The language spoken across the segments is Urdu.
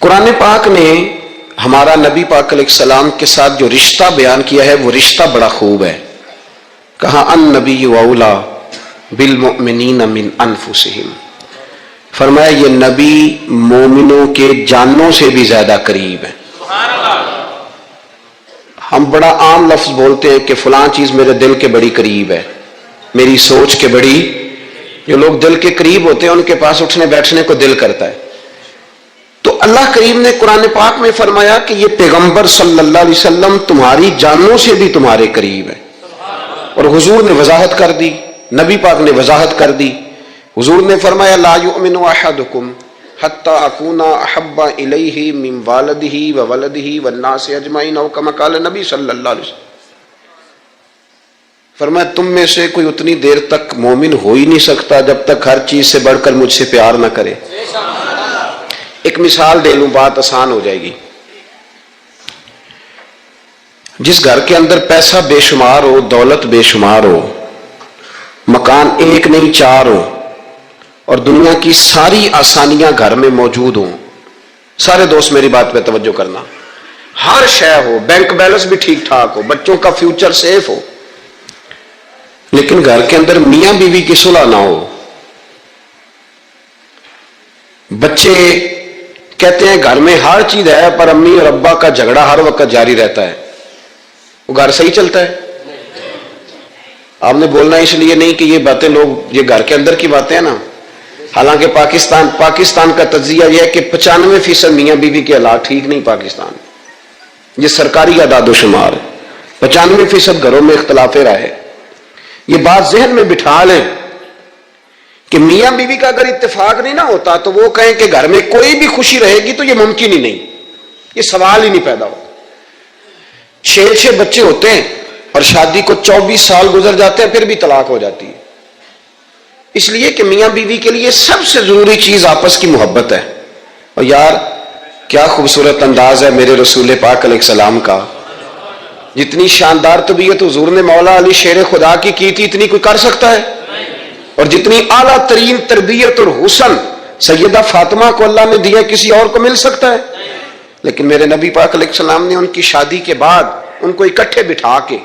قرآن پاک نے ہمارا نبی پاک علیہ السلام کے ساتھ جو رشتہ بیان کیا ہے وہ رشتہ بڑا خوب ہے. کہا النبی اولا بالمؤمنین من انفسہم، فرمایا یہ نبی مومنوں کے جانوں سے بھی زیادہ قریب ہے. ہم بڑا عام لفظ بولتے ہیں کہ فلاں چیز میرے دل کے بڑی قریب ہے، میری سوچ کے بڑی. جو لوگ دل کے قریب ہوتے ہیں ان کے پاس اٹھنے بیٹھنے کو دل کرتا ہے. تو اللہ کریم نے قرآن پاک میں فرمایا کہ یہ پیغمبر صلی اللہ علیہ وسلم تمہاری جانوں سے بھی تمہارے قریب ہے. اور حضور نے وضاحت کر دی، نبی پاک نے وضاحت کر دی. حضور نے فرمایا لا یؤمن احدکم حتی اکون احب الیہ من والدہ وولدہ والناس اجمعین او کما قال نبی صلی اللہ علیہ وسلم. فرمایا تم میں سے کوئی اتنی دیر تک مومن ہو ہی نہیں سکتا جب تک ہر چیز سے بڑھ کر مجھ سے پیار نہ کرے. ایک مثال دے لوں، بات آسان ہو جائے گی. جس گھر کے اندر پیسہ بے شمار ہو، دولت بے شمار ہو، مکان ایک نہیں چار ہو، اور دنیا کی ساری آسانیاں گھر میں موجود ہوں، سارے دوست میری بات پہ توجہ کرنا، ہر شے ہو، بینک بیلنس بھی ٹھیک ٹھاک ہو، بچوں کا فیوچر سیف ہو، لیکن گھر کے اندر میاں بیوی کی صلح نہ ہو. بچے کہتے ہیں گھر میں ہر چیز ہے پر امی اور ابا کا جھگڑا ہر وقت جاری رہتا ہے، وہ گھر صحیح چلتا ہے؟ آپ نے بولنا اس لیے نہیں کہ یہ باتیں لوگ، یہ گھر کے اندر کی باتیں ہیں نا. حالانکہ پاکستان کا تجزیہ یہ ہے کہ 95% میاں بیوی کے حالات ٹھیک نہیں. پاکستان یہ سرکاری اعداد و شمار ہے، 95% گھروں میں اختلاف رائے. یہ بات ذہن میں بٹھا لیں کہ میاں بیوی کا اگر اتفاق نہیں نہ ہوتا تو وہ کہیں کہ گھر میں کوئی بھی خوشی رہے گی تو یہ ممکن ہی نہیں، یہ سوال ہی نہیں پیدا ہوتا. 6 بچے ہوتے ہیں اور شادی کو 24 سال گزر جاتے ہیں پھر بھی طلاق ہو جاتی ہے. اس لیے کہ میاں بیوی کے لیے سب سے ضروری چیز آپس کی محبت ہے. اور یار کیا خوبصورت انداز ہے میرے رسول پاک علیہ السلام کا. جتنی شاندار طبیعت حضور نے مولا علی شیر خدا کی تھی اتنی کوئی کر سکتا ہے؟ اور جتنی اعلیٰ ترین تربیت اور حسن سیدہ فاطمہ کو اللہ نے دیا کسی اور کو مل سکتا ہے؟ لیکن میرے نبی پاک علیہ السلام نے ان کی شادی کے بعد ان کو اکٹھے بٹھا کے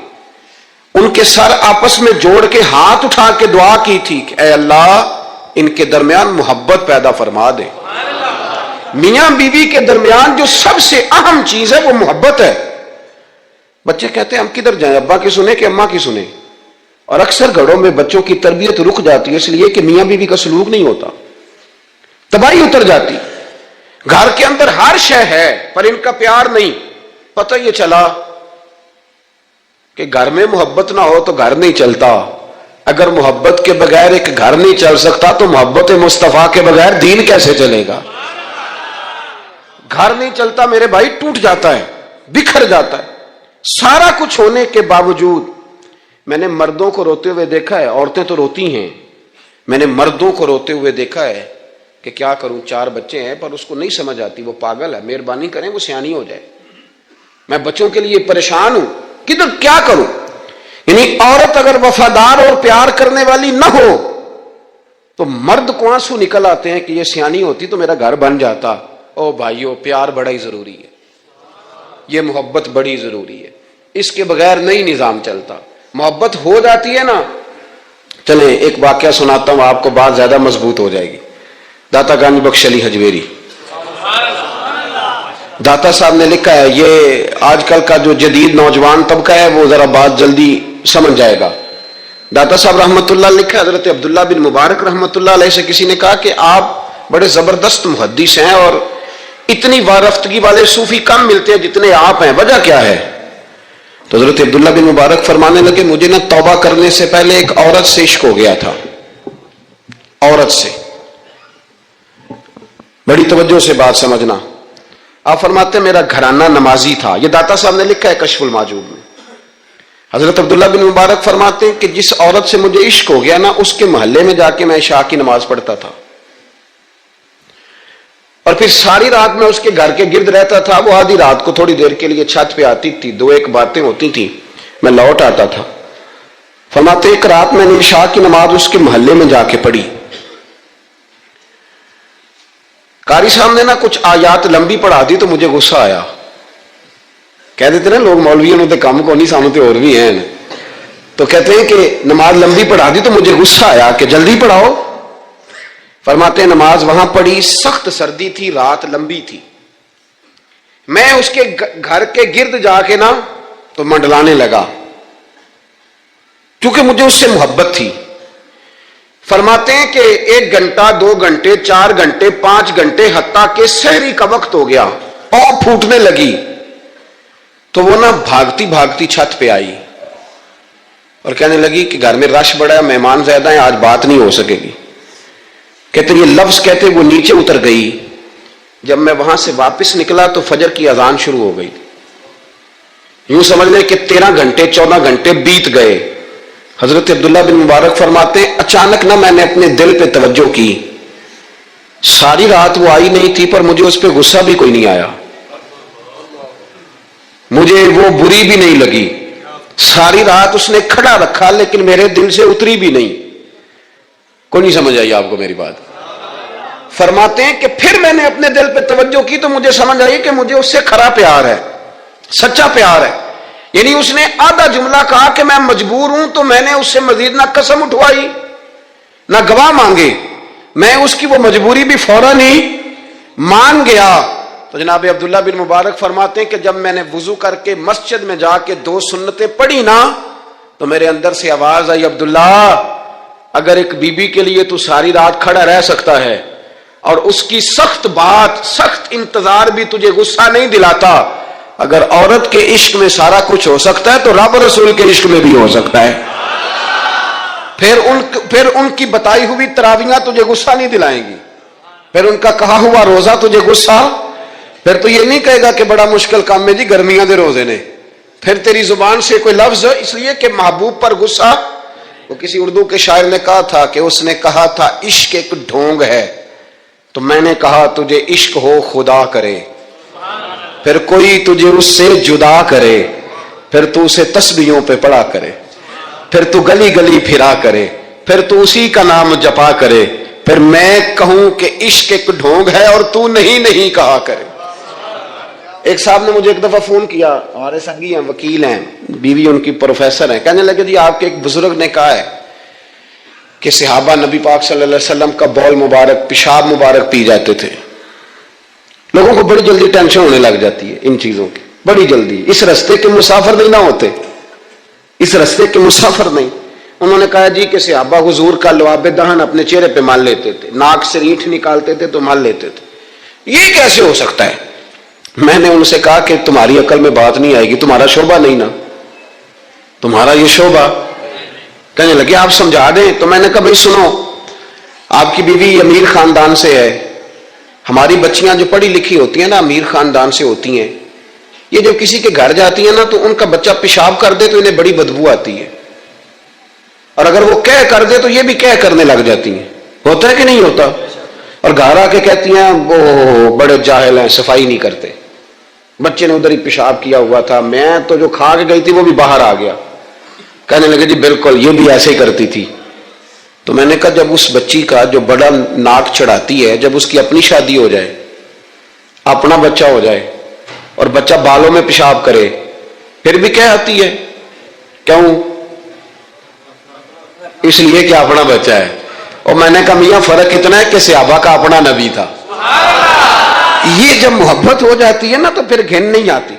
ان کے سر آپس میں جوڑ کے ہاتھ اٹھا کے دعا کی تھی کہ اے اللہ ان کے درمیان محبت پیدا فرما دے. میاں بیوی کے درمیان جو سب سے اہم چیز ہے وہ محبت ہے. بچے کہتے ہیں ہم کدھر جائیں، ابا کی سنیں کہ اماں کی سنیں؟ اور اکثر گھروں میں بچوں کی تربیت رک جاتی ہے اس لیے کہ میاں بیوی کا سلوک نہیں ہوتا، تباہی اتر جاتی. گھر کے اندر ہر شے ہے پر ان کا پیار نہیں. پتہ یہ چلا کہ گھر میں محبت نہ ہو تو گھر نہیں چلتا. اگر محبت کے بغیر ایک گھر نہیں چل سکتا تو محبت مصطفیٰ کے بغیر دین کیسے چلے گا؟ گھر نہیں چلتا میرے بھائی، ٹوٹ جاتا ہے، بکھر جاتا ہے. سارا کچھ ہونے کے باوجود میں نے مردوں کو روتے ہوئے دیکھا ہے، عورتیں تو روتی ہیں، میں نے مردوں کو روتے ہوئے دیکھا ہے کہ کیا کروں 4 بچے ہیں پر اس کو نہیں سمجھ آتی، وہ پاگل ہے، مہربانی کریں وہ سیانی ہو جائے، میں بچوں کے لیے پریشان ہوں، کدھر کیا کروں. یعنی عورت اگر وفادار اور پیار کرنے والی نہ ہو تو مرد کو آنسو نکل آتے ہیں کہ یہ سیانی ہوتی تو میرا گھر بن جاتا. او بھائیو پیار بڑا ہی ضروری ہے، یہ محبت بڑی ضروری ہے، اس کے بغیر نہیں نظام چلتا. محبت ہو جاتی ہے نا. چلیں ایک واقعہ سناتا ہوں آپ کو، بات زیادہ مضبوط ہو جائے گی. داتا گنج بخش علی حجویری داتا صاحب نے لکھا ہے، یہ آج کل کا جو جدید نوجوان طبقہ ہے وہ ذرا بات جلدی سمجھ جائے گا. داتا صاحب رحمۃ اللہ لکھا ہے، حضرت عبداللہ بن مبارک رحمۃ اللہ علیہ سے کسی نے کہا کہ آپ بڑے زبردست محدث ہیں اور اتنی وارفتگی والے صوفی کم ملتے ہیں جتنے آپ ہیں، وجہ کیا ہے؟ تو حضرت عبداللہ بن مبارک فرمانے لگے مجھے نہ توبہ کرنے سے پہلے ایک عورت سے عشق ہو گیا تھا، عورت سے. بڑی توجہ سے بات سمجھنا. آپ فرماتے ہیں میرا گھرانہ نمازی تھا، یہ داتا صاحب نے لکھا ہے کشف المعجوب میں. حضرت عبداللہ بن مبارک فرماتے ہیں کہ جس عورت سے مجھے عشق ہو گیا نا اس کے محلے میں جا کے میں عشاء کی نماز پڑھتا تھا اور پھر ساری رات میں اس کے گھر کے گرد رہتا تھا. وہ آدھی رات کو تھوڑی دیر کے لیے چھت پہ آتی تھی، 2-1 باتیں ہوتی تھیں، میں لوٹ آتا تھا. فرماتے ایک رات میں نے عشاء کی نماز اس کے محلے میں جا کے پڑھی. قاری صاحب نے نا کچھ آیات لمبی پڑھا دی تو مجھے غصہ آیا. کہہ دیتے نا لوگ مولویوں نے کام کو نہیں سامنے اور بھی ہیں. تو کہتے ہیں کہ نماز لمبی پڑھا دی تو مجھے غصہ آیا کہ جلدی پڑھاؤ. فرماتے ہیں نماز وہاں پڑھی, سخت سردی تھی, رات لمبی تھی. میں اس کے گھر کے گرد جا کے نا تو منڈلانے لگا کیونکہ مجھے اس سے محبت تھی. فرماتے ہیں کہ 1 گھنٹہ 2 گھنٹے 4 گھنٹے 5 گھنٹے حتیٰ کہ سحری کا وقت ہو گیا, پاؤں پھوٹنے لگی. تو وہ نا بھاگتی بھاگتی چھت پہ آئی اور کہنے لگی کہ گھر میں رش بڑا ہے, مہمان زیادہ ہیں, آج بات نہیں ہو سکے گی. کہتے یہ لفظ کہتے وہ نیچے اتر گئی. جب میں وہاں سے واپس نکلا تو فجر کی اذان شروع ہو گئی. یوں سمجھ لیں کہ 13 گھنٹے 14 گھنٹے بیت گئے. حضرت عبداللہ بن مبارک فرماتے ہیں اچانک نہ میں نے اپنے دل پہ توجہ کی. ساری رات وہ آئی نہیں تھی پر مجھے اس پہ غصہ بھی کوئی نہیں آیا, مجھے وہ بری بھی نہیں لگی. ساری رات اس نے کھڑا رکھا لیکن میرے دل سے اتری بھی نہیں. کوئی نہیں سمجھ آئی آپ کو میری بات. فرماتے ہیں کہ پھر میں نے اپنے دل پہ توجہ کی تو مجھے سمجھ آئی کہ مجھے اس سے کھرا پیار ہے, سچا پیار ہے. یعنی اس نے آدھا جملہ کہا کہ میں مجبور ہوں تو میں نے اس سے مزید نہ قسم اٹھوائی نہ گواہ مانگے, میں اس کی وہ مجبوری بھی فوراً ہی مان گیا. تو جناب عبداللہ بن مبارک فرماتے ہیں کہ جب میں نے وضو کر کے مسجد میں جا کے 2 سنتیں پڑھی نا تو میرے اندر سے آواز آئی, عبداللہ اگر ایک بی بی کے لیے تو ساری رات کھڑا رہ سکتا ہے اور اس کی سخت بات سخت انتظار بھی تجھے غصہ نہیں دلاتا, اگر عورت کے عشق میں سارا کچھ ہو سکتا ہے تو رب رسول کے عشق میں بھی ہو سکتا ہے. پھر ان کی بتائی ہوئی تراویحاں تجھے غصہ نہیں دلائیں گی, پھر ان کا کہا ہوا روزہ تجھے غصہ, پھر تو یہ نہیں کہے گا کہ بڑا مشکل کام ہے جی گرمیاں دے روزے نے. پھر تیری زبان سے کوئی لفظ, اس لیے کہ محبوب پر غصہ. وہ کسی اردو کے شاعر نے کہا تھا کہ اس نے کہا تھا عشق ایک ڈھونگ ہے, تو میں نے کہا تجھے عشق ہو خدا کرے, پھر کوئی تجھے اس سے جدا کرے, پھر تو اسے تسبیحوں پہ پڑا کرے, پھر تو گلی گلی پھرا کرے, پھر تو اسی کا نام جپا کرے, پھر میں کہوں کہ عشق ایک ڈھونگ ہے اور تو نہیں کہا کرے. ایک صاحب نے مجھے ایک دفعہ فون کیا, ہمارے سنگی ہیں, وکیل ہیں, بیوی ان کی پروفیسر ہیں. کہنے لگے جی آپ کے ایک بزرگ نے کہا ہے کہ صحابہ نبی پاک صلی اللہ علیہ وسلم کا بول مبارک پیشاب مبارک پی جاتے تھے. لوگوں کو بڑی جلدی ٹینشن ہونے لگ جاتی ہے ان چیزوں کی, بڑی جلدی. اس رستے کے مسافر نہیں نہ ہوتے, اس رستے کے مسافر نہیں. انہوں نے کہا جی کہ صحابہ حضور کا لعاب دہن اپنے چہرے پہ مال لیتے تھے, ناک سے ریٹھ نکالتے تھے تو مال لیتے تھے. یہ کیسے ہو سکتا ہے؟ میں نے ان سے کہا کہ تمہاری عقل میں بات نہیں آئے گی, تمہارا شعبہ نہیں نا, تمہارا یہ شعبہ. کہنے لگے آپ سمجھا دیں. تو میں نے کہا بھائی سنو, آپ کی بیوی امیر خاندان سے ہے, ہماری بچیاں جو پڑھی لکھی ہوتی ہیں نا امیر خاندان سے ہوتی ہیں, یہ جب کسی کے گھر جاتی ہیں نا تو ان کا بچہ پیشاب کر دے تو انہیں بڑی بدبو آتی ہے, اور اگر وہ کہہ کر دے تو یہ بھی کہہ کرنے لگ جاتی ہیں. ہوتا ہے کہ نہیں ہوتا؟ اور گھر آ کے کہتی ہیں وہ بڑے جاہل ہیں, صفائی نہیں کرتے, بچے نے ادھر ہی پیشاب کیا ہوا تھا, میں تو جو کھا کے گئی تھی وہ بھی باہر آ گیا. کہنے لگے جی بالکل یہ بھی ایسے ہی کرتی تھی. تو میں نے کہا جب اس بچی کا جو بڑا ناک چڑھاتی ہے, جب اس کی اپنی شادی ہو جائے, اپنا بچہ ہو جائے اور بچہ بالوں میں پیشاب کرے, پھر بھی کیا آتی ہے؟ کیوں؟ اس لیے کہ اپنا بچہ ہے. اور میں نے کہا میاں فرق اتنا ہے کہ صحابہ کا اپنا نبی تھا. یہ جب محبت ہو جاتی ہے نا تو پھر گھن نہیں آتی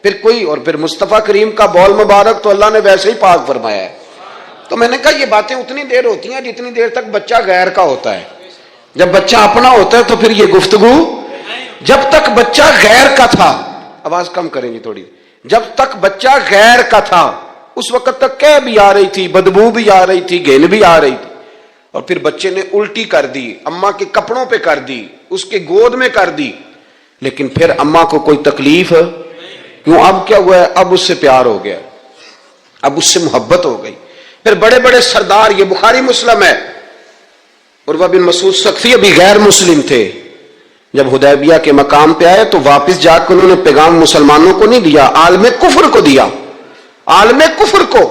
پھر کوئی. اور پھر مصطفیٰ کریم کا بول مبارک تو اللہ نے ویسے ہی پاک فرمایا ہے. تو میں نے کہا یہ باتیں اتنی دیر ہوتی ہیں جتنی دیر تک بچہ غیر کا ہوتا ہے. جب بچہ اپنا ہوتا ہے تو پھر یہ گفتگو. جب تک بچہ غیر کا تھا, آواز کم کریں گی تھوڑی, جب تک بچہ غیر کا تھا اس وقت تک کہہ بھی آ رہی تھی, بدبو بھی آ رہی تھی, گھن بھی آ رہی تھی. اور پھر بچے نے الٹی کر دی, اماں کے کپڑوں پہ کر دی, اس کے گود میں کر دی, لیکن پھر اماں کو کوئی تکلیف کیوں؟ اب کیا ہوا ہے؟ اب اس سے پیار ہو گیا, اب اس سے محبت ہو گئی. پھر بڑے بڑے سردار, یہ بخاری مسلم ہے, عروہ بن مسعود ثقفی ابھی غیر مسلم تھے, جب حدیبیہ کے مقام پہ آئے تو واپس جا کے انہوں نے پیغام مسلمانوں کو نہیں دیا, عالم کفر کو دیا. عالم کفر کو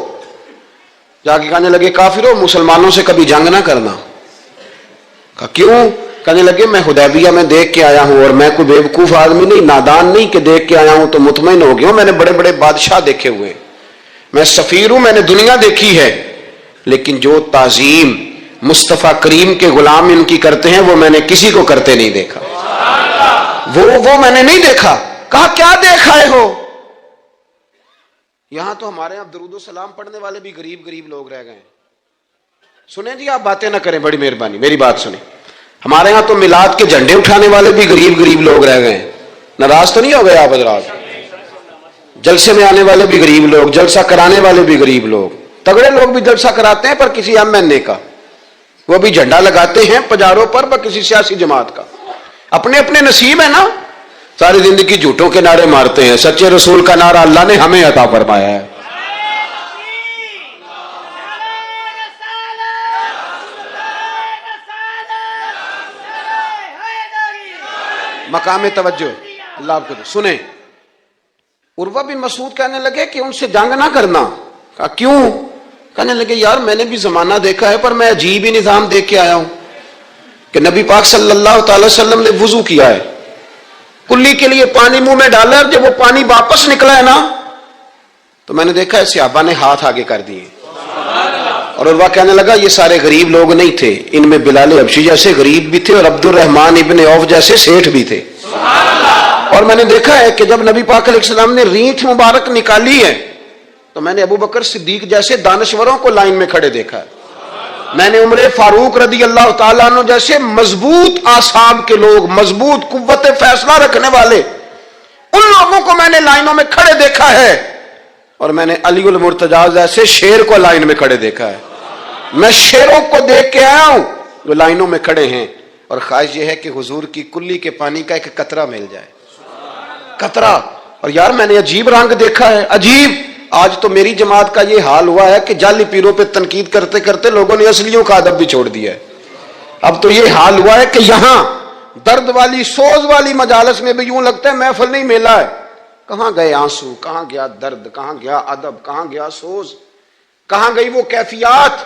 جا کے کہنے لگے کافروں مسلمانوں سے کبھی جنگ نہ کرنا. کہا کیوں؟ کہنے لگے میں حدیبیہ میں دیکھ کے آیا ہوں، اور میں کوئی بیوقوف آدمی نہیں، نادان نہیں کہ دیکھ کے آیا ہوں تو مطمئن ہو گیا ہوں، میں نے بڑے بڑے بادشاہ دیکھے ہوئے، میں سفیر ہوں، میں نے دنیا دیکھی ہے، لیکن جو تعظیم مصطفیٰ کریم کے غلام ان کی کرتے ہیں وہ میں نے کسی کو کرتے نہیں دیکھا، وہ میں نے نہیں دیکھا۔ کہا کیا دیکھ آئے ہو؟ یہاں تو ہمارے یہاں درود و سلام پڑھنے والے بھی غریب غریب لوگ رہ گئے ہیں۔ سنیں جی، آپ باتیں نہ کریں، بڑی مہربانی میری بات سنیں۔ ہمارے ہاں تو میلاد کے جھنڈے اٹھانے والے بھی غریب غریب لوگ رہ گئے ہیں۔ ناراض تو نہیں ہو گئے آپ حضرات؟ جلسے میں آنے والے بھی غریب لوگ، جلسہ کرانے والے بھی غریب لوگ، تگڑے لوگ بھی جلسہ کراتے ہیں پر کسی ایم این اے کا، وہ بھی جھنڈا لگاتے ہیں پجاروں پر کسی سیاسی جماعت کا، اپنے اپنے نصیب ہے نا۔ ساری زندگی جھوٹوں کے نعرے مارتے ہیں، سچے رسول کا نعرہ اللہ نے ہمیں عطا فرمایا ہے۔ مقام توجہ اللہ آپ کو سنیں۔ عروہ بن مسعود کہنے لگے کہ ان سے جنگ نہ کرنا۔ کہا کیوں؟ کہنے لگے یار میں نے بھی زمانہ دیکھا ہے پر میں عجیب ہی نظام دیکھ کے آیا ہوں کہ نبی پاک صلی اللہ تعالی وسلم نے وضو کیا ہے، کلی کے لیے پانی منہ میں ڈالا، اور جب وہ پانی واپس نکلا ہے نا تو میں نے دیکھا ہے صحابہ نے ہاتھ آگے کر دیے۔ اور عروہ کہنے لگا یہ سارے غریب لوگ نہیں تھے، ان میں بلال حبشی جیسے غریب بھی تھے اور عبد الرحمن ابن عوف جیسے سیٹھ بھی تھے۔ اور میں نے دیکھا ہے کہ جب نبی پاک علیہ السلام نے رینٹ مبارک نکالی ہے تو میں نے ابو بکر صدیق جیسے دانشوروں کو لائن میں کھڑے دیکھا ہے، میں نے عمر فاروق رضی اللہ تعالیٰ عنہ جیسے مضبوط اعصاب کے لوگ، مضبوط قوت فیصلہ رکھنے والے، ان لوگوں کو میں نے لائنوں میں کھڑے دیکھا ہے، اور میں نے علی المرتضیٰ جیسے شیر کو لائن میں کھڑے دیکھا ہے۔ میں شیروں کو دیکھ کے آیا ہوں جو لائنوں میں کھڑے ہیں، اور خواہش یہ ہے کہ حضور کی کلی کے پانی کا ایک قطرہ مل جائے، قطرہ۔ اور یار میں نے عجیب رنگ دیکھا ہے، عجیب۔ آج تو میری جماعت کا یہ حال ہوا ہے کہ جعلی پیروں پہ تنقید کرتے کرتے لوگوں نے اصلیوں کا ادب بھی چھوڑ دیا ہے۔ اب تو یہ حال ہوا ہے کہ یہاں درد والی سوز والی مجالس میں بھی یوں لگتا ہے محفل نہیں میلہ ہے۔ کہاں گئے آنسو، کہاں گیا درد، کہاں گیا ادب، کہاں گیا سوز، کہاں گئی وہ کیفیات؟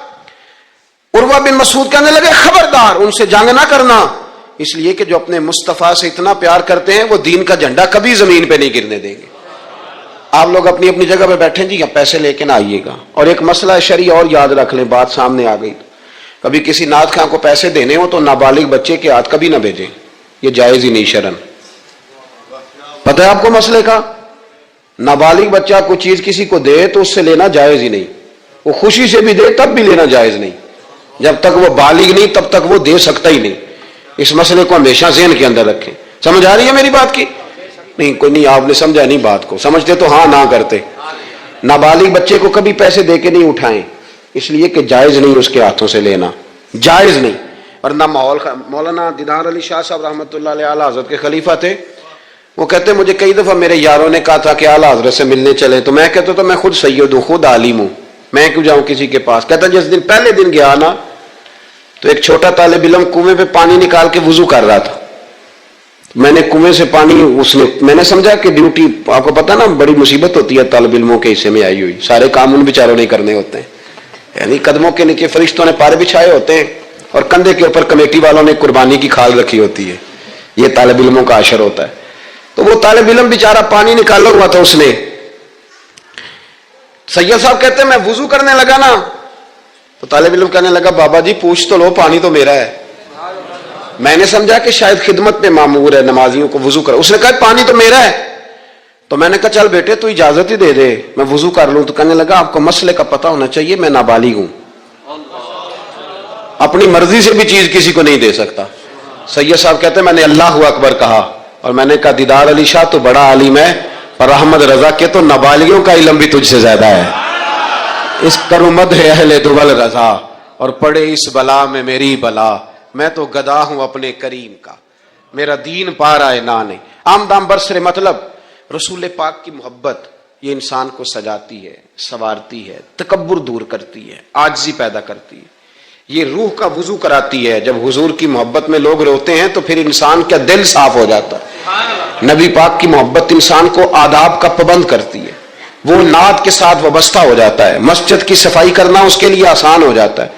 عروہ بن مسعود کہنے لگے خبردار ان سے جنگ نہ کرنا، اس لیے کہ جو اپنے مصطفیٰ سے اتنا پیار کرتے ہیں وہ دین کا جھنڈا کبھی زمین پہ نہیں گرنے دیں گے۔ آپ لوگ اپنی اپنی جگہ پہ بیٹھیں جی، پیسے لے کے نہ آئیے گا۔ اور ایک مسئلہ شرعی اور یاد رکھ لیں، بات سامنے آ گئی، کبھی کسی نعت خواں کو پیسے دینے ہو تو نابالغ بچے کے ہاتھ کبھی نہ بھیجیں، یہ جائز ہی نہیں شرعن۔ پتہ ہے آپ کو مسئلے کا؟ نابالغ بچہ کوئی چیز کسی کو دے تو اس سے لینا جائز ہی نہیں، وہ خوشی سے بھی دے تب بھی لینا جائز نہیں، جب تک وہ بالغ نہیں تب تک وہ دے سکتا ہی نہیں۔ اس مسئلے کو ہمیشہ ذہن کے اندر رکھیں۔ سمجھ آ رہی ہے میری بات کی؟ نہیں کوئی نہیں، آپ نے سمجھا نہیں بات کو، سمجھتے تو ہاں نہ کرتے۔ نابالغ بچے کو کبھی پیسے دے کے نہیں اٹھائیں، اس لیے کہ جائز نہیں اس کے ہاتھوں سے لینا، جائز نہیں۔ اور نہ مولانا دیدار علی شاہ صاحب رحمۃ اللہ علیہ اعلیٰ حضرت کے خلیفہ تھے، وہ کہتے مجھے کئی دفعہ میرے یاروں نے کہا تھا کہ اعلیٰ حضرت سے ملنے چلیں، تو میں کہتا تو میں خود سید ہوں، خود عالم ہوں، میں کیوں جاؤں کسی کے پاس۔ کہتا جس دن پہلے دن گیا نا تو ایک چھوٹا طالب علم کنویں پہ پانی نکال کے وضو کر رہا تھا، میں نے کنویں سے پانی میں نے سمجھا کہ ڈیوٹی، آپ کو پتا نا بڑی مصیبت ہوتی ہے طالب علموں کے حصے میں آئی ہوئی، سارے کام ان بیچاروں نہیں کرنے ہوتے ہیں، یعنی قدموں کے نیچے فرشتوں نے پارے بچھائے ہوتے ہیں اور کندھے کے اوپر کمیٹی والوں نے قربانی کی کھال رکھی ہوتی ہے، یہ طالب علموں کا عشر ہوتا ہے۔ تو وہ طالب علم بیچارہ پانی نکالا ہوا تھا، اس نے، سید صاحب کہتے ہیں میں وضو کرنے لگا نا تو طالب علم کہنے لگا بابا جی پوچھ تو لو، پانی تو میرا ہے۔ میں نے سمجھا کہ شاید خدمت پہ مامور ہے، نمازیوں کو وضو کر، اس نے کہا پانی تو میرا ہے۔ تو میں نے کہا چل بیٹے تو اجازت ہی دے دے میں وضو کر لوں، تو کہنے لگا آپ کو مسئلے کا پتہ ہونا چاہیے، میں نابالغ ہوں، اپنی مرضی سے بھی چیز کسی کو نہیں دے سکتا۔ سید صاحب کہتے ہیں میں نے اللہ اکبر کہا اور میں نے کہا دیدار علی شاہ تو بڑا عالم ہے اور احمد رضا کے تو نابالغوں کا علم بھی تجھ سے زیادہ ہے، اس کرمد ہے اہل دول رضا اور پڑے اس بلا میں میری بلا، میں تو گدا ہوں اپنے کریم کا، میرا دین پارا ہے نہ نہیں۔ آمدام برسر مطلب رسول پاک کی محبت یہ انسان کو سجاتی ہے، سنوارتی ہے، تکبر دور کرتی ہے، عاجزی پیدا کرتی ہے، یہ روح کا وضو کراتی ہے۔ جب حضور کی محبت میں لوگ روتے ہیں تو پھر انسان کا دل صاف ہو جاتا ہے۔ نبی پاک کی محبت انسان کو آداب کا پابند کرتی ہے، وہ نعت کے ساتھ وابستہ ہو جاتا ہے، مسجد کی صفائی کرنا اس کے لیے آسان ہو جاتا ہے۔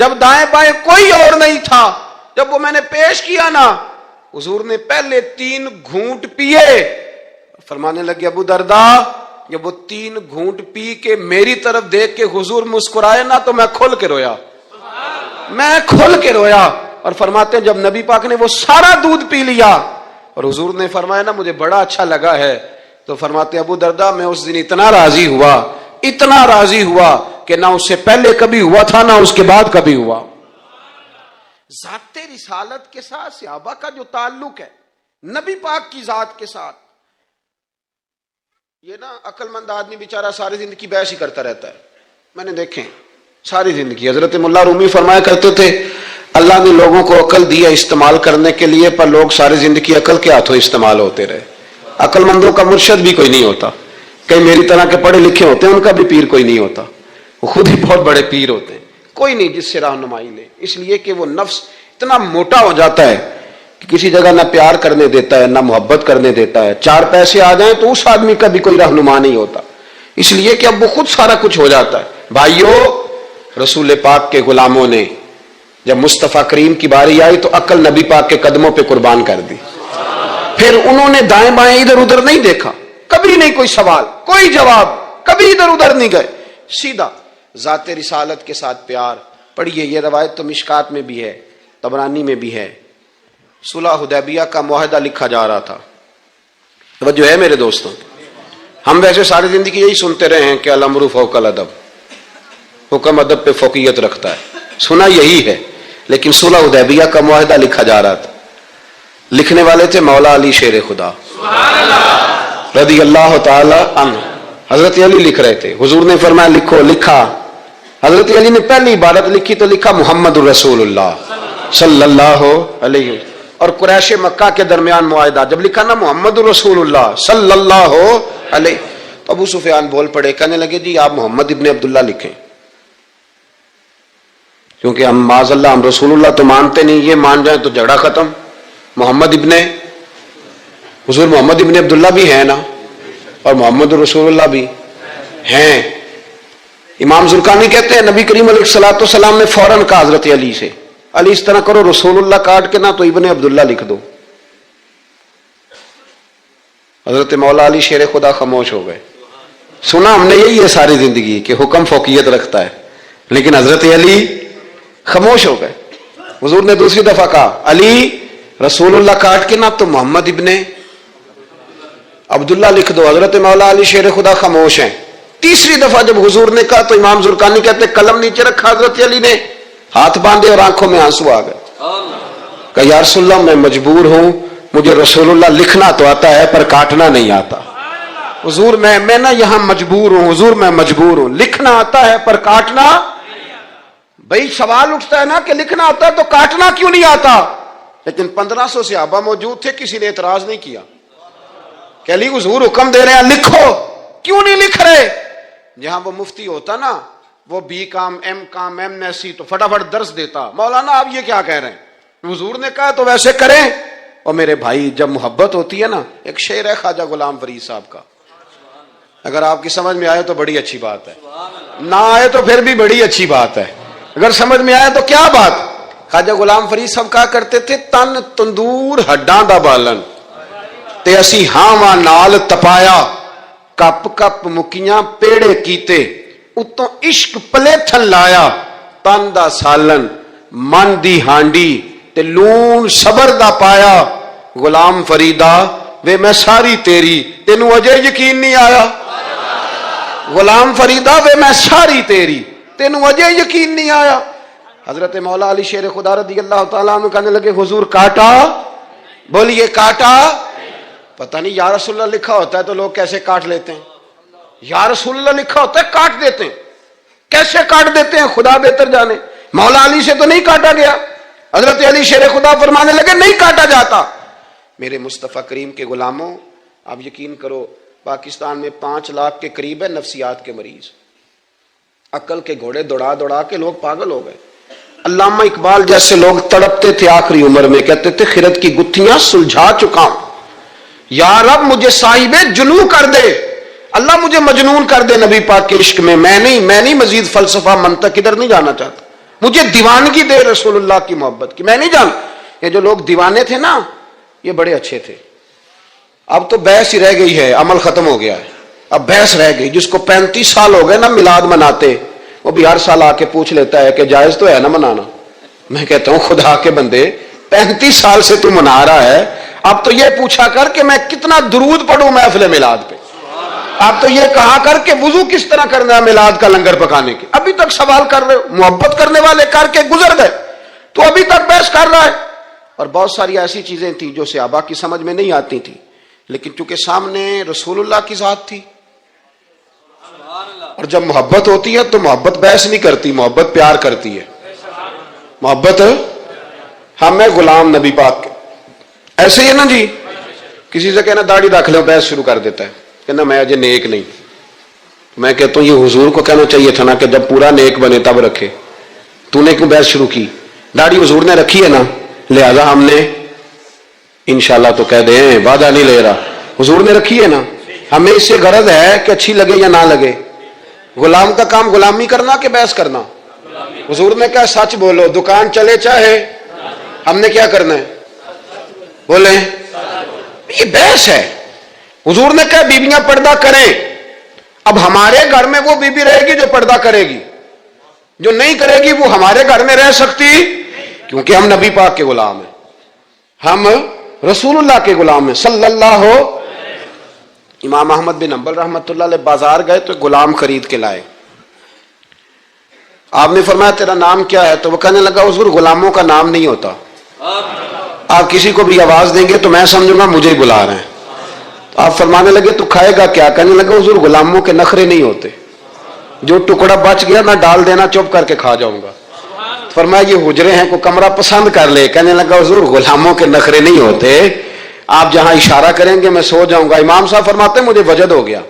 جب دائیں بائیں کوئی اور نہیں تھا، جب وہ میں نے پیش کیا نا، حضور نے پہلے 3 گھونٹ پیے، فرمانے لگے ابو دردا جب وہ 3 گھونٹ پی کے میری طرف دیکھ کے حضور مسکرائے نا تو میں کھل کے رویا، میں کھل کے رویا۔ اور فرماتے ہیں جب نبی پاک نے وہ سارا دودھ پی لیا اور حضور نے فرمایا نا مجھے بڑا اچھا لگا ہے، تو فرماتے ابو دردا میں اس دن اتنا راضی ہوا کہ نہ اس سے پہلے کبھی ہوا تھا نہ اس کے بعد کبھی ہوا۔ ذات رسالت کے ساتھ صحابہ کا جو تعلق ہے، نبی پاک کی ذات کے ساتھ، یہ نا عقل مند آدمی بیچارہ ساری زندگی بحث ہی کرتا رہتا ہے، میں نے دیکھیں ساری زندگی۔ حضرت ملا رومی فرمایا کرتے تھے اللہ نے لوگوں کو عقل دیا استعمال کرنے کے لیے، پر لوگ ساری زندگی عقل کے ہاتھوں استعمال ہوتے رہے۔ عقل مندوں کا مرشد بھی کوئی نہیں ہوتا، کئی میری طرح کے پڑھے لکھے ہوتے ہیں ان کا بھی پیر کوئی نہیں ہوتا، وہ خود ہی بہت بڑے پیر ہوتے ہیں، کوئی نہیں جس سے رہنمائی لے، اس لیے کہ وہ نفس اتنا موٹا ہو جاتا ہے کہ کسی جگہ نہ پیار کرنے دیتا ہے نہ محبت کرنے دیتا ہے، 4 پیسے آ جائیں تو اس آدمی کا بھی کوئی رہنما نہیں ہوتا، اس لیے کہ اب وہ خود سارا کچھ ہو جاتا ہے۔ بھائیو، رسول پاک کے غلاموں نے جب مصطفیٰ کریم کی باری آئی تو عقل نبی پاک کے قدموں پہ قربان کر دی، پھر انہوں نے دائیں بائیں ادھر ادھر نہیں دیکھا، کبھی نہیں کوئی سوال کوئی جواب، کبھی ادھر ادھر نہیں گئے، سیدھا ذات رسالت کے ساتھ پیار۔ پڑھیے یہ روایت تو مشکات میں بھی ہے، طبرانی میں بھی ہے، صلح حدیبیہ کا معاہدہ لکھا جا رہا تھا۔ توجہ ہے میرے دوستوں، ہم ویسے ساری زندگی یہی سنتے رہے ہیں کہ الامر فوق الادب، حکم ادب پہ فوقیت رکھتا ہے، سنا یہی ہے، لیکن صلح حدیبیہ کا معاہدہ لکھا جا رہا تھا، لکھنے والے تھے مولا علی شیر خدا رضی اللہ تعالی عنہ، حضرت علی لکھ رہے تھے، حضور نے فرمایا لکھو، لکھا، حضرت علی نے پہلی عبارت لکھی تو لکھا محمد الرسول اللہ صلی اللہ علیہ وسلم، اور قریش مکہ کے درمیان معاہدہ، جب لکھا نا محمد الرسول اللہ صلی اللہ علیہ، تو ابو سفیان بول پڑے، کہنے لگے جی آپ محمد ابن عبداللہ لکھیں، کیونکہ ہم معاذ اللہ ہم رسول اللہ تو مانتے نہیں، یہ مان جائیں تو جھگڑا ختم، محمد ابن حضور محمد ابن عبداللہ بھی ہے نا، اور محمد رسول اللہ بھی ہیں۔ امام زرقانی کہتے ہیں نبی کریم علیہ الصلوۃ والسلام نے فوراً کہا حضرت علی سے، علی اس طرح کرو رسول اللہ کاٹ کے نہ تو ابن عبداللہ لکھ دو۔ حضرت مولا علی شیر خدا خاموش ہو گئے۔ سنا ہم نے یہی ہے ساری زندگی کہ حکم فوقیت رکھتا ہے، لیکن حضرت علی خاموش ہو گئے۔ حضور نے دوسری دفعہ کہا علی رسول اللہ کاٹ کے نہ تو محمد ابن عبداللہ لکھ دو۔ حضرت مولا علی شیر خدا خاموش ہیں۔ تیسری دفعہ جب حضور نے کہا تو امام زرقانی کہتے قلم نیچے رکھا حضرت علی نے، ہاتھ باندھے اور آنکھوں میں آنسو آ گئے، کہ یا رسول اللہ میں مجبور ہوں، مجھے رسول اللہ لکھنا تو آتا ہے پر کاٹنا نہیں آتا۔ حضور میں نا یہاں مجبور ہوں، حضور میں مجبور ہوں، لکھنا آتا ہے پر کاٹنا۔ بھائی سوال اٹھتا ہے نا کہ لکھنا آتا ہے تو کاٹنا کیوں نہیں آتا؟ لیکن 1500 صحابہ موجود تھے، کسی نے اعتراض نہیں کیا کہ علی حضور حکم دے رہے ہیں لکھو، کیوں نہیں لکھ رہے؟ جہاں وہ مفتی ہوتا نا، وہ B Com M S C تو فٹافٹ درس دیتا، مولانا آپ یہ کیا کہہ رہے ہیں، حضور نے کہا تو ویسے کریں۔ اور میرے بھائی جب محبت ہوتی ہے نا، ایک شعر ہے خواجہ غلام فرید صاحب کا، اگر آپ کی سمجھ میں آئے تو بڑی اچھی بات ہے، نہ آئے تو پھر بھی بڑی اچھی بات ہے، اگر سمجھ میں آئے تو کیا بات۔ خواجہ غلام فرید صاحب کہا کرتے تھے تن تندور ہڈاں دا بالن تے اسی ہاواں نال تپایا، کپ کپ مکیاں پیڑے کیتے اتوں عشق پلیتھن لایا، تن دا سالن من دی ہانڈی تے لون صبر دا پایا، غلام فریدا وے میں ساری تیری تینوں اجے یقین نہیں آیا، غلام فریدا وے میں ساری تیری تینوں اجے یقین نہیں آیا۔ حضرت مولا علی شیر خدا رضی اللہ تعالیٰ عنہ کہنے لگے حضور کاٹا، بولیے کاٹا؟ پتہ نہیں یا رسول اللہ لکھا ہوتا ہے تو لوگ کیسے کاٹ لیتے ہیں، یا رسول اللہ لکھا ہوتا ہے کاٹ دیتے ہیں، کیسے کاٹ دیتے ہیں خدا بہتر جانے۔ مولا علی سے تو نہیں کاٹا گیا، حضرت علی شیر خدا فرمانے لگے نہیں کاٹا جاتا۔ میرے مصطفیٰ کریم کے غلاموں، آپ یقین کرو پاکستان میں 5 لاکھ کے قریب ہے نفسیات کے مریض، عقل کے گھوڑے دوڑا دوڑا کے لوگ پاگل ہو گئے۔ علامہ اقبال جیسے لوگ تڑپتے تھے آخری عمر میں، کہتے تھے خرد کی گتھیاں سلجھا چکا ہوں، یا رب مجھے صاحب جنوں کر دے، اللہ مجھے مجنون کر دے نبی پاک کے عشق میں، میں نہیں مزید فلسفہ منطق ادھر نہیں جانا چاہتا، مجھے دیوانگی دے رسول اللہ کی محبت کی. میں نہیں جان یہ جو لوگ دیوانے تھے نا یہ بڑے اچھے تھے. اب تو بحث ہی رہ گئی ہے, عمل ختم ہو گیا ہے. اب بحث رہ گئی. جس کو 35 سال ہو گئے نا میلاد مناتے, وہ بھی ہر سال آ کے پوچھ لیتا ہے کہ جائز تو ہے نا منانا. میں کہتا ہوں خدا کے بندے 35 سال سے تو منا رہا ہے, اب تو یہ پوچھا کر کہ میں کتنا درود پڑھوں محفل میلاد پہ. آپ تو یہ کہا کر کہ وضو کس طرح کرنا ہے میلاد کا لنگر پکانے کے. ابھی تک سوال کر رہے ہو. محبت کرنے والے کر کے گزر گئے تو ابھی تک بحث کر رہا ہے. اور بہت ساری ایسی چیزیں تھیں جو صحابہ کی سمجھ میں نہیں آتی تھی, لیکن چونکہ سامنے رسول اللہ کی ذات تھی. اور جب محبت ہوتی ہے تو محبت بحث نہیں کرتی, محبت پیار کرتی ہے. محبت ہم ہے غلام نبی پاک کے. ایسے ہی ہے نا جی, کسی سے کہنا داڑھی رکھ لو, بحث شروع کر دیتا ہے, کہنا میں اجے نیک نہیں. میں کہتا ہوں یہ حضور کو کہنا چاہیے تھا نا کہ جب پورا نیک بنے تب رکھے. تو نے کیوں بحث شروع کی؟ داڑھی حضور نے رکھی ہے نا, لہذا ہم نے انشاءاللہ تو کہہ دیں, وعدہ نہیں لے رہا, حضور نے رکھی ہے نا. ہمیں اس سے غرض ہے کہ اچھی لگے یا نہ لگے. غلام کا کام غلامی کرنا کہ بحث کرنا؟ حضور نے کہا سچ بولو, دکان چلے چاہے. ہم نے کیا کرنا ہے؟ بولیں. یہ بحث ہے. حضور نے کہا بیویاں پردہ کریں. اب ہمارے گھر میں وہ بیوی رہے گی جو پردہ کرے گی, جو نہیں کرے گی وہ ہمارے گھر میں رہ سکتی, کیونکہ ہم نبی پاک کے غلام ہیں, ہم رسول اللہ کے غلام ہیں صلی اللہ. امام احمد بن حنبل رحمۃ اللہ علیہ بازار گئے تو غلام خرید کے لائے. آپ نے فرمایا تیرا نام کیا ہے؟ تو وہ کہنے لگا حضور غلاموں کا نام نہیں ہوتا, آپ کسی کو بھی آواز دیں گے تو میں سمجھوں گا مجھے ہی بلا رہے ہیں. تو آپ فرمانے لگے تو کھائے گا کیا؟ کہنے لگا حضور غلاموں کے نخرے نہیں ہوتے, جو ٹکڑا بچ گیا نہ ڈال دینا, چپ کر کے کھا جاؤں گا. فرمایا یہ حجرے ہیں, کو کمرہ پسند کر لے. کہنے لگا حضور غلاموں کے نخرے نہیں ہوتے, آپ جہاں اشارہ کریں گے میں سو جاؤں گا. امام صاحب فرماتے ہیں مجھے وجد ہو گیا,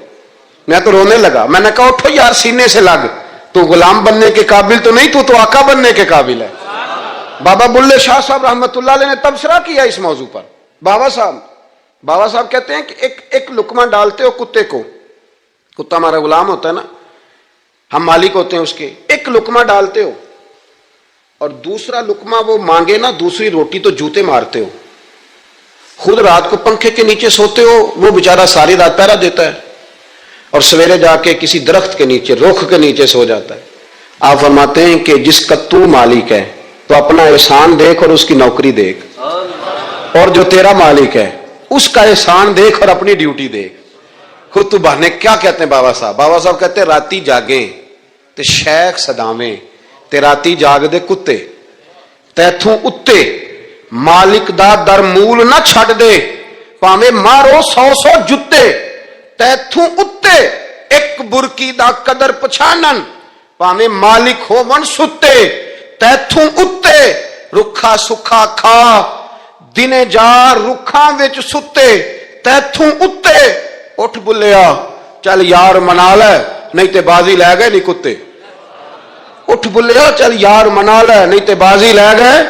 میں تو رونے لگا. میں نے کہا اٹھو یار سینے سے لگ, تو غلام بننے کے قابل تو نہیں, تو آقا بننے کے قابل ہے. بابا بلے شاہ صاحب رحمت اللہ علیہ نے تبصرہ کیا اس موضوع پر. بابا صاحب کہتے ہیں کہ ایک لقمہ ڈالتے ہو کتے کو, کتا ہمارا غلام ہوتا ہے نا, ہم مالک ہوتے ہیں اس کے. ایک لقمہ ڈالتے ہو اور دوسرا لقمہ وہ مانگے نا دوسری روٹی تو جوتے مارتے ہو. خود رات کو پنکھے کے نیچے سوتے ہو, وہ بیچارہ ساری رات پہرا دیتا ہے, اور سویرے جا کے کسی درخت کے نیچے رخ کے نیچے سو جاتا ہے. آپ فرماتے ہیں کہ جس کا تو مالک ہے تو اپنا احسان دیکھ اور اس کی نوکری دیکھ, اور جو تیرا مالک ہے اس کا احسان دیکھ اور اپنی ڈیوٹی دیکھ. خود تو بہانے کیا کہتے ہیں بابا صاحب کہتے ہیں راتی جاگیں تے شیخ صداویں, تے راتی جاگ دے کتے, تیتھوں اتے مالک دا در مول نہ چھڈ دے, پاویں مارو 100 جتے, تیتھوں اتے ایک برکی دا قدر پچھانن, پاویں مالک ہون ستے, تیتھوں اتے رکھا سکھا کھا دنے جار رکھاں وچ ستے, تیتھوں اتے اٹھ بلیا چل یار منا لے نہیں تے بازی لے گئے نہیں کتے. اٹھ بلیا چل یار منا لے نہیں تے بازی لے گئے.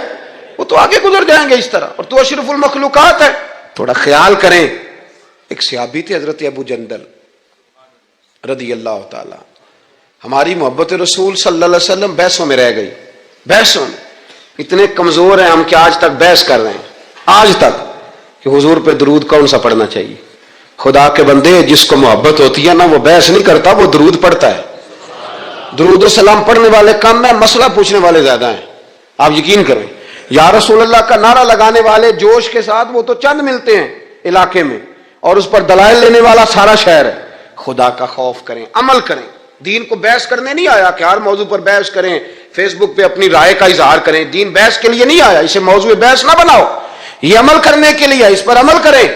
وہ تو آگے گزر جائیں گے اس طرح, اور تو اشرف المخلوقات ہے. تھوڑا خیال کریں. ایک صحابی تھے حضرت ابو جندل رضی اللہ تعالی. ہماری محبت رسول صلی اللہ علیہ وسلم بحثوں میں رہ گئی. بحثوں میں اتنے کمزور ہیں ہم کہ آج تک بحث کر رہے ہیں, آج تک, کہ حضور پہ درود کون سا پڑھنا چاہیے. خدا کے بندے جس کو محبت ہوتی ہے نا وہ بحث نہیں کرتا, وہ درود پڑھتا ہے. درود و سلام پڑھنے والے کم ہیں, مسئلہ پوچھنے والے زیادہ ہیں. آپ یقین کریں, یا رسول اللہ کا نعرہ لگانے والے جوش کے ساتھ وہ تو چند ملتے ہیں علاقے میں, اور اس پر دلائل لینے والا سارا شہر ہے. خدا کا خوف کریں, عمل کریں. دین کو بحث کرنے نہیں آیا کہ ہر موضوع پر بحث کریں, فیس بک پہ اپنی رائے کا اظہار کریں. دین بحث کے لیے نہیں آیا, اسے موضوع بحث نہ بناؤ, یہ عمل کرنے کے لیے, اس پر عمل کریں.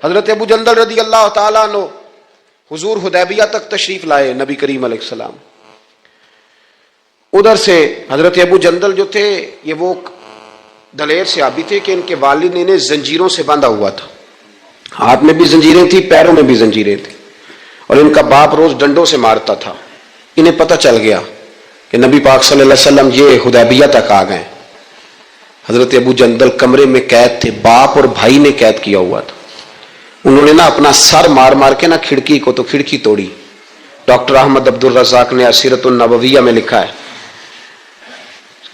حضرت ابو جندل رضی اللہ تعالیٰ عنہ حضور حدیبیہ تک تشریف لائے نبی کریم علیہ السلام. ادھر سے حضرت ابو جندل جو تھے یہ وہ دلیر صحابی تھے کہ ان کے والد نے انہیں زنجیروں سے باندھا ہوا تھا. ہاتھ میں بھی زنجیریں تھی, پیروں میں بھی زنجیریں تھی, اور ان کا باپ روز ڈنڈوں سے مارتا تھا. انہیں پتہ چل گیا کہ نبی پاک صلی اللہ علیہ وسلم یہ حدیبیہ تک آ گئے. حضرت ابو جندل کمرے میں قید تھے, باپ اور بھائی نے قید کیا ہوا تھا. انہوں نے نا اپنا سر مار مار کے نا کھڑکی کو تو کھڑکی توڑی. ڈاکٹر احمد عبد الرزاق نے سیرت النبویہ میں لکھا ہے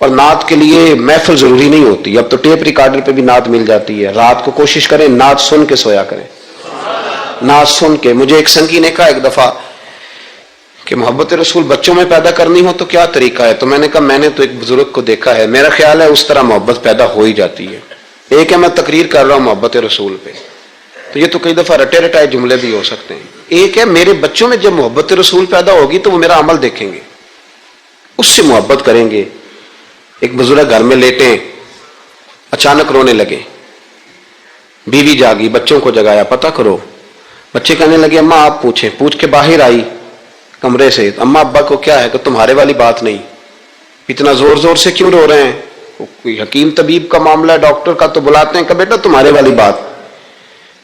اور نعت کے لیے محفل ضروری نہیں ہوتی، اب تو ٹیپ ریکارڈر پہ بھی نعت مل جاتی ہے. رات کو کوشش کریں نعت سن کے سویا کریں، نعت سن کے. مجھے ایک سنگی نے کہا ایک دفعہ کہ محبت رسول بچوں میں پیدا کرنی ہو تو کیا طریقہ ہے؟ تو میں نے کہا میں نے تو ایک بزرگ کو دیکھا ہے، میرا خیال ہے اس طرح محبت پیدا ہو ہی جاتی ہے. ایک ہے میں تقریر کر رہا ہوں محبت رسول پہ، تو یہ تو کئی دفعہ رٹے رٹائے جملے بھی ہو سکتے ہیں. ایک ہے میرے بچوں میں جب محبت رسول پیدا ہوگی تو وہ میرا عمل دیکھیں گے، اس سے محبت کریں گے. ایک بزرگ گھر میں لیٹے، اچانک رونے لگے، بیوی جاگی، بچوں کو جگایا پتہ کرو. بچے کہنے لگے اماں آپ پوچھیں. پوچھ کے باہر آئی کمرے سے، اماں ابا کو کیا ہے؟ کہ تمہارے والی بات نہیں، اتنا زور زور سے کیوں رو رہے ہیں؟ کوئی حکیم طبیب کا معاملہ ہے، ڈاکٹر کا تو بلاتے ہیں. کہ بیٹا تمہارے والی بات.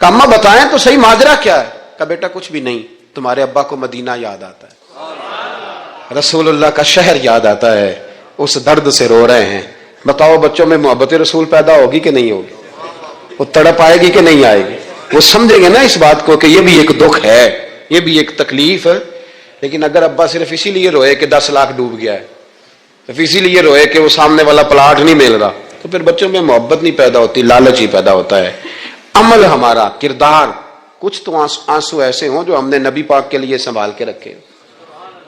کہ اماں بتائیں تو صحیح ماجرا کیا ہے؟ کہ بیٹا کچھ بھی نہیں، تمہارے ابا کو مدینہ یاد آتا ہے، رسول اللہ کا شہر یاد آتا ہے، اس درد سے رو رہے ہیں. بتاؤ بچوں میں محبت رسول پیدا ہوگی کہ نہیں ہوگی؟ وہ تڑپ آئے گی کہ نہیں آئے گی؟ وہ سمجھیں گے نا اس بات کو کہ یہ بھی ایک دکھ ہے، یہ بھی ایک تکلیف ہے. لیکن اگر ابا صرف اسی لیے روئے کہ 10 لاکھ ڈوب گیا ہے، صرف اسی لیے روئے کہ وہ سامنے والا پلاٹ نہیں مل رہا، تو پھر بچوں میں محبت نہیں پیدا ہوتی، لالچ ہی پیدا ہوتا ہے. عمل ہمارا، کردار، کچھ تو آنسو ایسے ہوں جو ہم نے نبی پاک کے لیے سنبھال کے رکھے،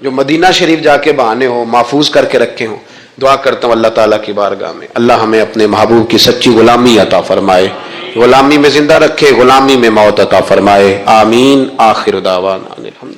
جو مدینہ شریف جا کے بہانے ہوں، محفوظ کر کے رکھے ہوں. دعا کرتا ہوں اللہ تعالیٰ کی بارگاہ میں اللہ ہمیں اپنے محبوب کی سچی غلامی عطا فرمائے، غلامی میں زندہ رکھے، غلامی میں موت عطا فرمائے. آمین. آخر دعوانا الحمد